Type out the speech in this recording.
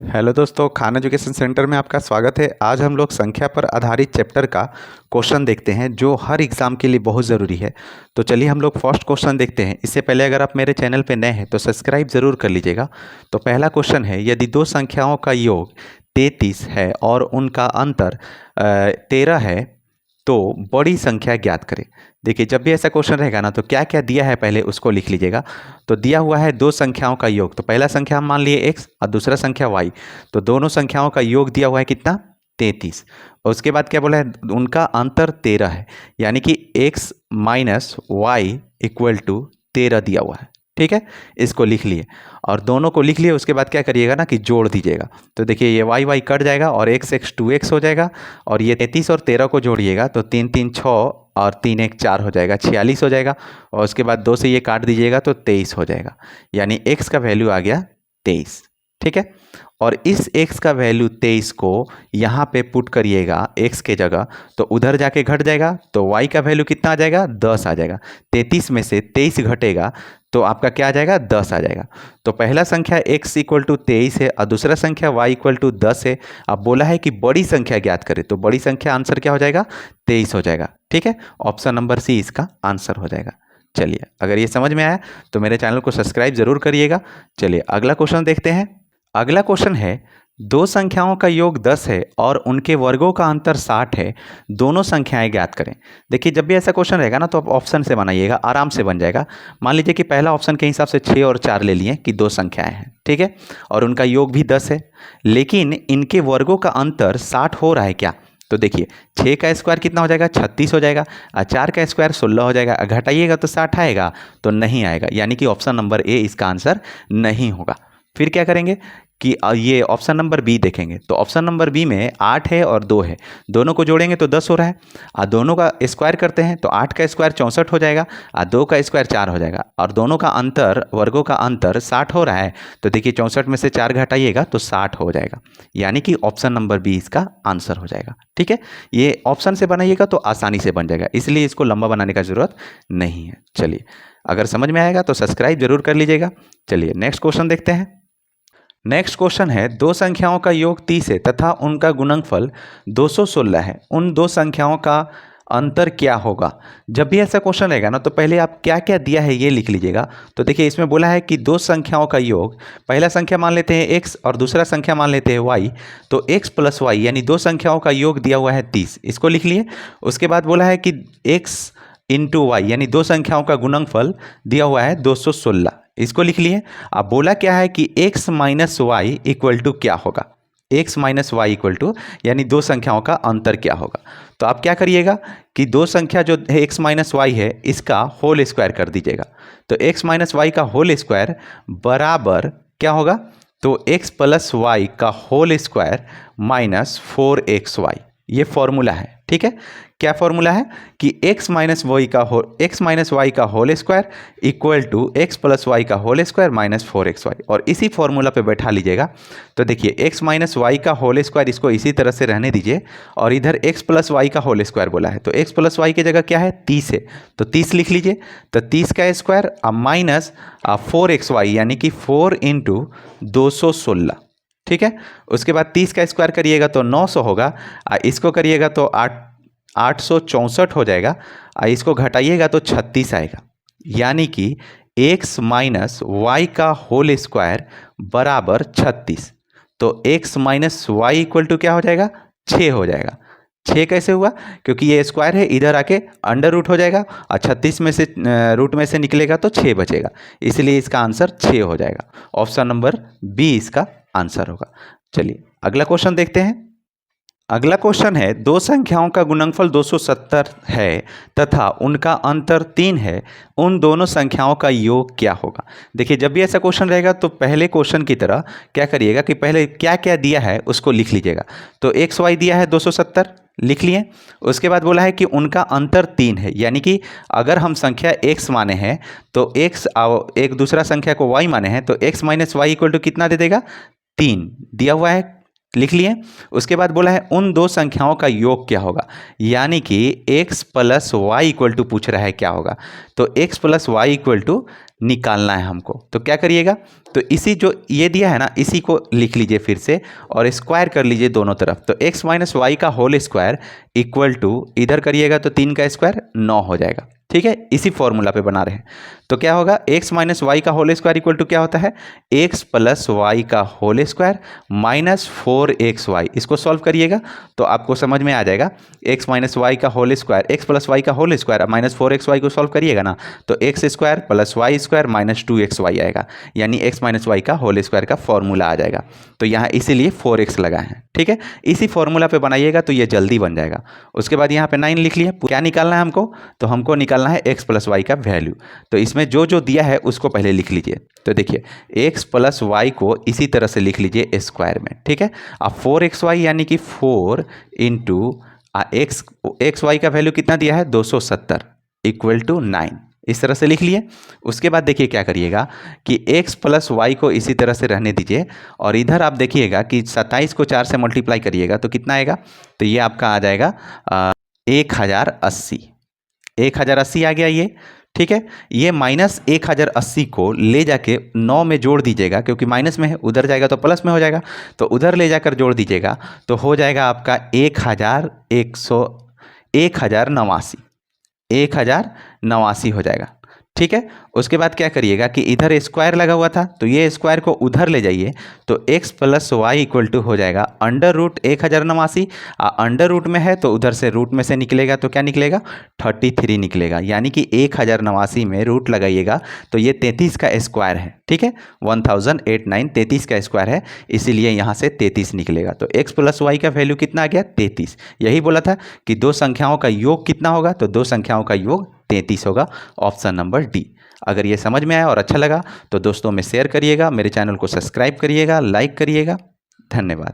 Hello दोस्तों, Khan education centre में आपका स्वागत है। आज हम लोग संख्या पर आधारित चैप्टर का क्वेश्चन देखते हैं जो हर एग्ज़ाम के लिए बहुत ज़रूरी है। तो चलिए हम लोग फर्स्ट क्वेश्चन देखते हैं। इससे पहले अगर आप मेरे चैनल पे नए हैं तो सब्सक्राइब ज़रूर कर लीजिएगा। तो पहला क्वेश्चन है, यदि दो संख्याओं का योग 33 है और उनका अंतर 13 है तो बड़ी संख्या ज्ञात करें। देखिए, जब भी ऐसा क्वेश्चन रहेगा ना तो क्या क्या दिया है पहले उसको लिख लीजिएगा। तो दिया हुआ है दो संख्याओं का योग, तो पहला संख्या हम मान लिए x और दूसरा संख्या y। तो दोनों संख्याओं का योग दिया हुआ है कितना, 33। और उसके बाद क्या बोला है, उनका अंतर 13 है, यानी कि x minus y equal to 13 दिया हुआ है। ठीक है, इसको लिख लिए और दोनों को लिख लिए। उसके बाद क्या करिएगा ना कि जोड़ दीजिएगा। तो देखिए ये वाई वाई कट जाएगा और x x 2x हो जाएगा और ये 33 और 13 को जोड़िएगा तो 3 3 6 और 3 1 4 हो जाएगा, 46 हो जाएगा। और उसके बाद 2 से ये काट दीजिएगा तो 23 हो जाएगा, यानी x का वैल्यू आ गया 23। ठीक है, और इस x का वैल्यू 23 को यहाँ पे पुट करिएगा x के जगह, तो उधर जाके घट जाएगा तो y का वैल्यू कितना आ जाएगा, 10 आ जाएगा। 33 में से 23 घटेगा तो आपका क्या आ जाएगा, 10 आ जाएगा। तो पहला संख्या x इक्वल टू 23 है और दूसरा संख्या y इक्वल टू 10 है। अब बोला है कि बड़ी संख्या ज्ञात करें, तो बड़ी संख्या आंसर क्या हो जाएगा, 23 हो जाएगा। ठीक है, ऑप्शन नंबर सी इसका आंसर हो जाएगा। चलिए, अगर ये समझ में आया तो मेरे चैनल को सब्सक्राइब जरूर करिएगा। चलिए अगला क्वेश्चन देखते हैं। अगला क्वेश्चन है, दो संख्याओं का योग 10 है और उनके वर्गों का अंतर 60 है, दोनों संख्याएं ज्ञात करें। देखिए, जब भी ऐसा क्वेश्चन रहेगा ना तो आप ऑप्शन से बनाइएगा, आराम से बन जाएगा। मान लीजिए कि पहला ऑप्शन के हिसाब से 6 और 4 ले लिए कि दो संख्याएं हैं, ठीक है, और उनका योग भी 10 है, लेकिन इनके वर्गों का अंतर 60 हो रहा है क्या। तो देखिए 6 का स्क्वायर कितना हो जाएगा, 36 हो जाएगा, और 4 का स्क्वायर 16 हो जाएगा। घटाइएगा तो 60 आएगा, तो नहीं आएगा, यानी कि ऑप्शन नंबर ए इसका आंसर नहीं होगा। फिर क्या करेंगे कि ये ऑप्शन नंबर बी देखेंगे। तो ऑप्शन नंबर बी में 8 है और 2 है, दोनों को जोड़ेंगे तो 10 हो रहा है, और दोनों का स्क्वायर करते हैं तो 8 का स्क्वायर 64 हो जाएगा और 2 का स्क्वायर 4 हो जाएगा, और दोनों का अंतर, वर्गों का अंतर 60 हो रहा है। तो देखिए 64 में से 4 घटाइएगा तो 60 हो जाएगा, यानी कि ऑप्शन नंबर बी इसका आंसर हो जाएगा। ठीक है, ये ऑप्शन से बनाइएगा तो आसानी से बन जाएगा, इसलिए इसको लंबा बनाने का जरूरत नहीं है। चलिए, अगर समझ में आएगा तो सब्सक्राइब जरूर कर लीजिएगा। चलिए नेक्स्ट क्वेश्चन देखते हैं। नेक्स्ट क्वेश्चन है, दो संख्याओं का योग 30 है तथा उनका गुणनफल 216 है, उन दो संख्याओं का अंतर क्या होगा। जब भी ऐसा क्वेश्चन रहेगा ना तो पहले आप क्या क्या दिया है ये लिख लीजिएगा। तो देखिए इसमें बोला है कि दो संख्याओं का योग, पहला संख्या मान लेते हैं x और दूसरा संख्या मान लेते हैं y। तो x प्लस वाई यानी दो संख्याओं का योग दिया हुआ है 30, इसको लिख लिए। उसके बाद बोला है कि x इंटू वाई यानी दो संख्याओं का गुणनफल दिया हुआ है 216, इसको लिख लिए। अब बोला क्या है कि x minus y equal to क्या होगा, x minus y equal to यानी दो संख्याओं का अंतर क्या होगा। तो आप क्या करिएगा कि दो संख्या जो है x माइनस वाई है इसका होल स्क्वायर कर दीजिएगा। तो x माइनस वाई का होल स्क्वायर बराबर क्या होगा, तो x प्लस वाई का होल स्क्वायर माइनस 4xy, ये फॉर्मूला है। ठीक है, क्या फॉर्मूला है कि x माइनस वाई का whole square equal to x plus y का होल स्क्वायर माइनस 4xy, और इसी फॉर्मूला पे बैठा लीजिएगा। तो देखिए x माइनस वाई का होल स्क्वायर, इसको इसी तरह से रहने दीजिए, और इधर x प्लस वाई का होल स्क्वायर बोला है, तो x प्लस वाई की जगह क्या है, 30 है, तो 30 लिख लीजिए। तो 30 का स्क्वायर माइनस 4xy यानी कि 4 इंटू 216। ठीक है, उसके बाद 30 का स्क्वायर करिएगा तो 900 होगा, इसको करिएगा तो 864 हो जाएगा, इसको घटाइएगा तो 36 आएगा, यानी कि x माइनस वाई का होल स्क्वायर बराबर 36। तो x minus y equal to क्या हो जाएगा, 6 हो जाएगा। 6 कैसे हुआ, क्योंकि ये स्क्वायर है, इधर आके अंडर रूट हो जाएगा और 36 में से रूट में से निकलेगा तो 6 बचेगा, इसलिए इसका आंसर 6 हो जाएगा। ऑप्शन नंबर बी इसका आंसर होगा। चलिए अगला क्वेश्चन देखते हैं। अगला क्वेश्चन है, दो संख्याओं का गुणनफल 270 है तथा उनका अंतर 3 है, उन दोनों संख्याओं का योग क्या होगा। देखिए जब भी ऐसा क्वेश्चन रहेगा तो पहले क्वेश्चन की तरह क्या करिएगा कि पहले क्या क्या दिया है उसको लिख लीजिएगा। तो एक्स वाई दिया है 270, लिख लिए। उसके बाद बोला है कि उनका अंतर 3 है, यानी कि अगर हम संख्या x माने हैं तो x एक दूसरा संख्या को y माने हैं, तो x minus y equal to कितना दे देगा, 3 दिया हुआ है, लिख लिए। उसके बाद बोला है उन दो संख्याओं का योग क्या होगा, यानी कि x plus y equal to पूछ रहा है क्या होगा। तो x plus y equal to निकालना है हमको। तो क्या करिएगा, तो इसी जो ये दिया है ना, इसी को लिख लीजिए फिर से और स्क्वायर कर लीजिए दोनों तरफ। तो x माइनस वाई का होल स्क्वायर इक्वल टू, इधर करिएगा तो 3 का स्क्वायर 9 हो जाएगा। ठीक है, इसी फॉर्मूला पे बना रहे हैं। तो क्या होगा, x माइनस वाई का होल स्क्वायर इक्वल टू क्या होता है, x प्लस वाई का होल स्क्वायर माइनस 4xy। इसको सॉल्व करिएगा तो आपको समझ में आ जाएगा। x माइनस वाई का whole square, x plus y का होल स्क्वायर माइनस 4xy को सॉल्व करिएगा ना, तो x square plus y square minus 2xy आएगा, यानी x माइनस वाई का होल स्क्वायर का फॉर्मूला आ जाएगा। तो यहाँ इसीलिए 4x लगा है। ठीक है, इसी फॉर्मूला पे बनाइएगा तो ये जल्दी बन जाएगा। उसके बाद यहाँ पे 9 लिख लिया। क्या निकालना है हमको, तो हमको निकालना है x प्लस वाई का वैल्यू। तो इसमें जो जो दिया है उसको पहले लिख लीजिए। तो देखिए x प्लस वाई को इसी तरह से लिख लीजिए स्क्वायर में। ठीक है, अब 4xy यानी कि 4 इंटू एक्स वाई का वैल्यू कितना दिया है 270 इक्वल टू 9, इस तरह से लिख लिए। उसके बाद देखिए क्या करिएगा कि x प्लस वाई को इसी तरह से रहने दीजिए और इधर आप देखिएगा कि 27 को 4 से मल्टीप्लाई करिएगा तो कितना आएगा, तो ये आपका आ जाएगा 1080। 1080 आ गया ये। ठीक है, ये माइनस 1080 को ले जाके 9 में जोड़ दीजिएगा, क्योंकि माइनस में है, उधर जाएगा तो प्लस में हो जाएगा, तो उधर ले जाकर जोड़ दीजिएगा तो हो जाएगा आपका 1089 हो जाएगा। ठीक है, उसके बाद क्या करिएगा कि इधर स्क्वायर लगा हुआ था तो ये स्क्वायर को उधर ले जाइए तो x plus y equal to हो जाएगा अंडर रूट 1089। अंडर रूट में है तो उधर से रूट में से निकलेगा तो क्या निकलेगा 33 निकलेगा, यानी कि 1089 में रूट लगाइएगा तो ये 33 का स्क्वायर है। ठीक है, 1089 33 का स्क्वायर है, इसीलिए यहाँ से 33 निकलेगा। तो x प्लस वाई का वैल्यू कितना आ गया 33। यही बोला था कि दो संख्याओं का योग कितना होगा, तो दो संख्याओं का योग 33 होगा, ऑप्शन नंबर डी। अगर ये समझ में आया और अच्छा लगा तो दोस्तों में शेयर करिएगा, मेरे चैनल को सब्सक्राइब करिएगा, लाइक करिएगा। धन्यवाद।